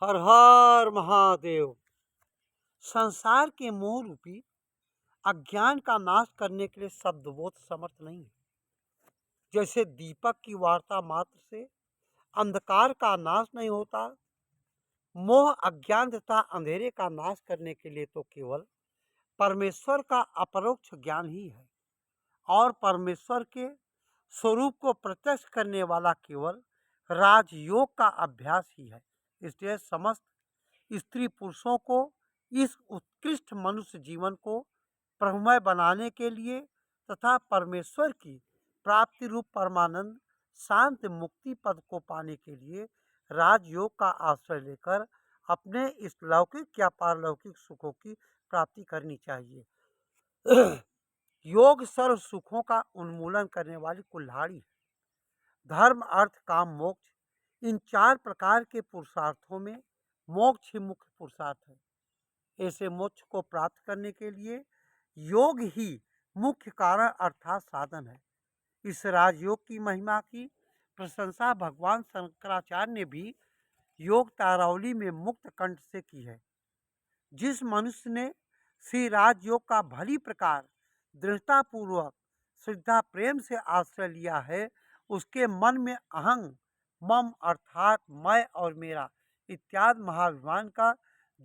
हर हर महादेव। संसार के मोह रूपी अज्ञान का नाश करने के लिए शब्दबोध समर्थ नहीं है। जैसे दीपक की वार्ता मात्र से अंधकार का नाश नहीं होता, मोह अज्ञान तथा अंधेरे का नाश करने के लिए तो केवल परमेश्वर का अपरोक्ष ज्ञान ही है। और परमेश्वर के स्वरूप को प्रत्यक्ष करने वाला केवल राजयोग का अभ्यास ही है। इसलिए समस्त स्त्री पुरुषों को इस उत्कृष्ट मनुष्य जीवन को प्रभुमय बनाने के लिए तथा परमेश्वर की प्राप्ति रूप परमानंद शांत मुक्ति पद को पाने के लिए राजयोग का आश्रय लेकर अपने इस लौकिक या पारलौकिक सुखों की प्राप्ति करनी चाहिए। योग सर्व सुखों का उन्मूलन करने वाली कुल्हाड़ी है। धर्म अर्थ काम मोक्ष, इन चार प्रकार के पुरुषार्थों में मोक्ष ही मुख्य पुरुषार्थ है। ऐसे मोक्ष को प्राप्त करने के लिए योग ही मुख्य कारण अर्थात साधन है। इस राजयोग की महिमा की प्रशंसा भगवान शंकराचार्य ने भी योग तारावली में मुक्त कंठ से की है। जिस मनुष्य ने श्री राजयोग का भली प्रकार दृढ़तापूर्वक श्रद्धा प्रेम से आश्रय लिया है, उसके मन में अहंग मम अर्थात मैं और मेरा इत्यादि महाभिमान का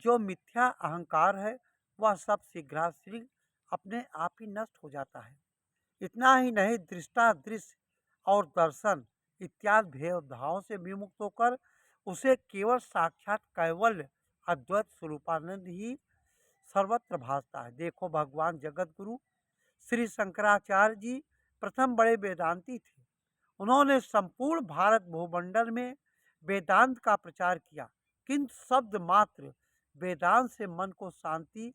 जो मिथ्या अहंकार है, वह सब शीघ्राशीघ्र अपने आप ही नष्ट हो जाता है। इतना ही नहीं, दृष्टादृश्य और दर्शन इत्यादि भेदभावों से विमुक्त होकर उसे केवल साक्षात कैवल्य अद्वैत स्वरूपानंद ही सर्वत्र भासता है। देखो, भगवान जगत गुरु श्री शंकराचार्य जी प्रथम बड़े वेदांती थे। उन्होंने संपूर्ण भारत भूमंडल में वेदांत का प्रचार किया, किंतु शब्द मात्र वेदांत से मन को शांति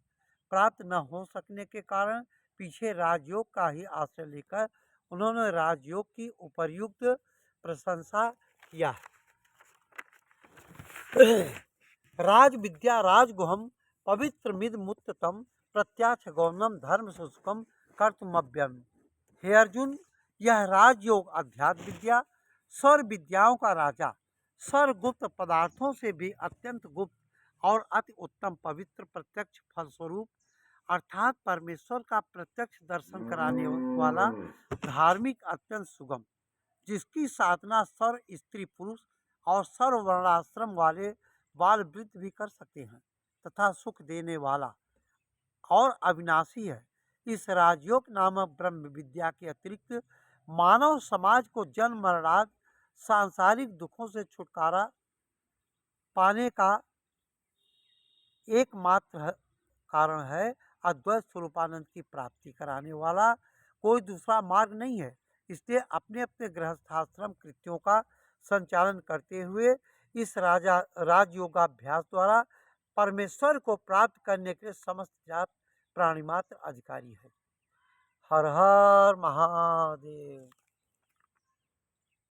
प्राप्त न हो सकने के कारण पीछे राजयोग का ही आश्रय लेकर उन्होंने राजयोग की उपर्युक्त प्रशंसा किया। राज विद्या राजगुहम पवित्र मिद मुत्तम प्रत्याक्ष गौनम धर्म सुसुकम कर्तुमभ्यम। हे अर्जुन, यह राजयोग अध्यात्म विद्या स्वर विद्याओं का राजा, सर्वगुप्त पदार्थों से भी अत्यंत गुप्त और अति उत्तम पवित्र प्रत्यक्ष फलस्वरूप अर्थात परमेश्वर का प्रत्यक्ष दर्शन कराने वाला धार्मिक अत्यंत सुगम, जिसकी साधना सर्व स्त्री पुरुष और सर्व वर्णाश्रम वाले बाल वृद्ध भी कर सकते हैं तथा सुख देने वाला और अविनाशी है। इस राजयोग नामक ब्रह्म विद्या के अतिरिक्त मानव समाज को जन्म मरणादि सांसारिक दुखों से छुटकारा पाने का एकमात्र कारण है अद्वैत स्वरूपानंद की प्राप्ति कराने वाला कोई दूसरा मार्ग नहीं है। इसलिए अपने अपने गृहस्थाश्रम कृत्यों का संचालन करते हुए इस राजयोगाभ्यास द्वारा परमेश्वर को प्राप्त करने के लिए समस्त जात प्राणिमात्र अधिकारी है। हर हर महादेव।